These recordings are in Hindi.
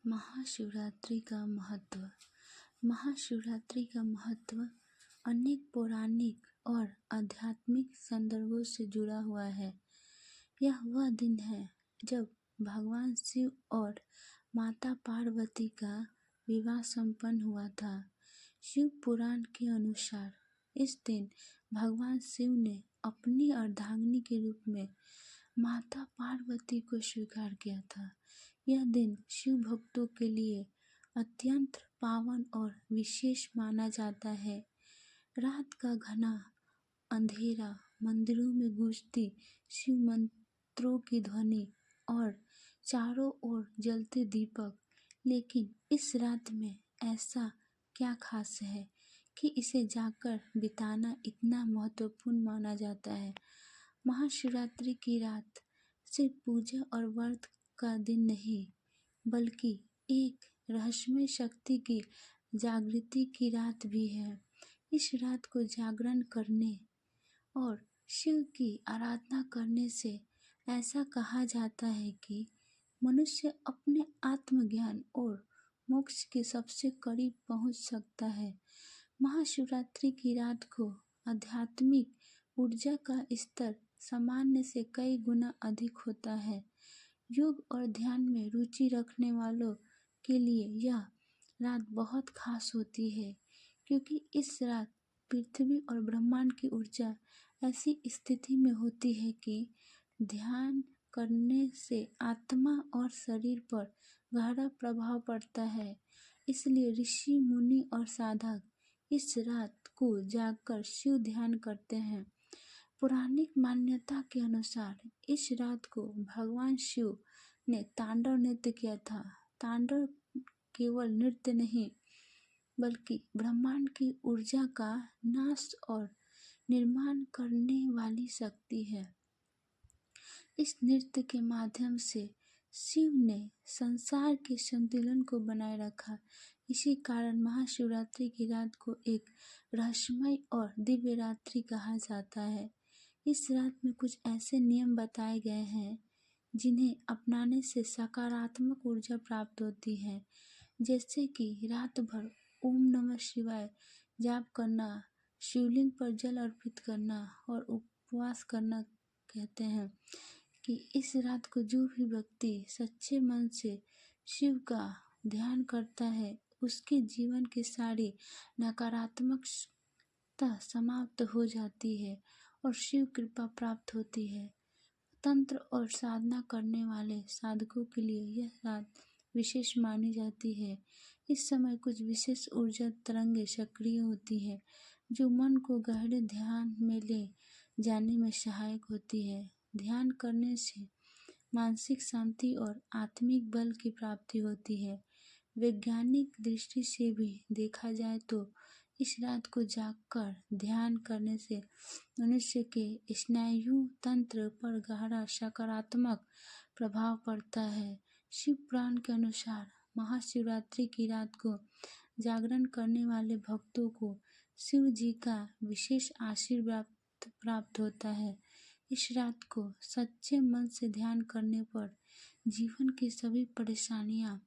महाशिवरात्रि का महत्व। महाशिवरात्रि का महत्व अनेक पौराणिक और आध्यात्मिक संदर्भों से जुड़ा हुआ है। यह वह दिन है जब भगवान शिव और माता पार्वती का विवाह संपन्न हुआ था। शिव पुराण के अनुसार इस दिन भगवान शिव ने अपनी अर्धांगिनी के रूप में माता पार्वती को स्वीकार किया था। यह दिन शिव भक्तों के लिए अत्यंत पावन और विशेष माना जाता है। रात का घना अंधेरा, मंदिरों में गूंजती शिव मंत्रों की ध्वनि और चारों ओर जलते दीपक। लेकिन इस रात में ऐसा क्या खास है कि इसे जाकर बिताना इतना महत्वपूर्ण माना जाता है। महाशिवरात्रि की रात सिर्फ पूजा और व्रत का दिन नहीं, बल्कि एक रहस्यमय शक्ति की जागृति की रात भी है। इस रात को जागरण करने और शिव की आराधना करने से ऐसा कहा जाता है कि मनुष्य अपने आत्मज्ञान और मोक्ष के सबसे करीब पहुंच सकता है। महाशिवरात्रि की रात को आध्यात्मिक ऊर्जा का स्तर सामान्य से कई गुना अधिक होता है। योग और ध्यान में रुचि रखने वालों के लिए यह रात बहुत खास होती है, क्योंकि इस रात पृथ्वी और ब्रह्मांड की ऊर्जा ऐसी स्थिति में होती है कि ध्यान करने से आत्मा और शरीर पर गहरा प्रभाव पड़ता है। इसलिए ऋषि, मुनि और साधक इस रात को जागकर शिव ध्यान करते हैं। पौराणिक मान्यता के अनुसार इस रात को भगवान शिव ने तांडव नृत्य किया था। तांडव केवल नृत्य नहीं, बल्कि ब्रह्मांड की ऊर्जा का नाश और निर्माण करने वाली शक्ति है। इस नृत्य के माध्यम से शिव ने संसार के संतुलन को बनाए रखा। इसी कारण महाशिवरात्रि की रात को एक रहस्यमय और दिव्य रात्रि कहा जाता है। इस रात में कुछ ऐसे नियम बताए गए हैं जिन्हें अपनाने से सकारात्मक ऊर्जा प्राप्त होती है, जैसे कि रात भर ओम नमः शिवाय जाप करना, शिवलिंग पर जल अर्पित करना और उपवास करना। कहते हैं कि इस रात को जो भी व्यक्ति सच्चे मन से शिव का ध्यान करता है, उसके जीवन की सारी नकारात्मकता समाप्त हो जाती है और शिव कृपा प्राप्त होती है। तंत्र और साधना करने वाले साधकों के लिए यह रात विशेष मानी जाती है। इस समय कुछ विशेष ऊर्जा तरंगें सक्रिय होती है, जो मन को गहरे ध्यान में ले जाने में सहायक होती है। ध्यान करने से मानसिक शांति और आत्मिक बल की प्राप्ति होती है। वैज्ञानिक दृष्टि से भी देखा जाए तो इस रात को जागकर ध्यान करने से मनुष्य के स्नायु तंत्र पर गहरा सकारात्मक प्रभाव पड़ता है। शिव पुराण के अनुसार महाशिवरात्रि की रात को जागरण करने वाले भक्तों को शिव जी का विशेष आशीर्वाद प्राप्त होता है। इस रात को सच्चे मन से ध्यान करने पर जीवन की सभी परेशानियां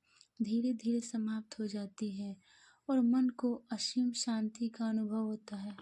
धीरे धीरे समाप्त हो जाती है और मन को असीम शांति का अनुभव होता है।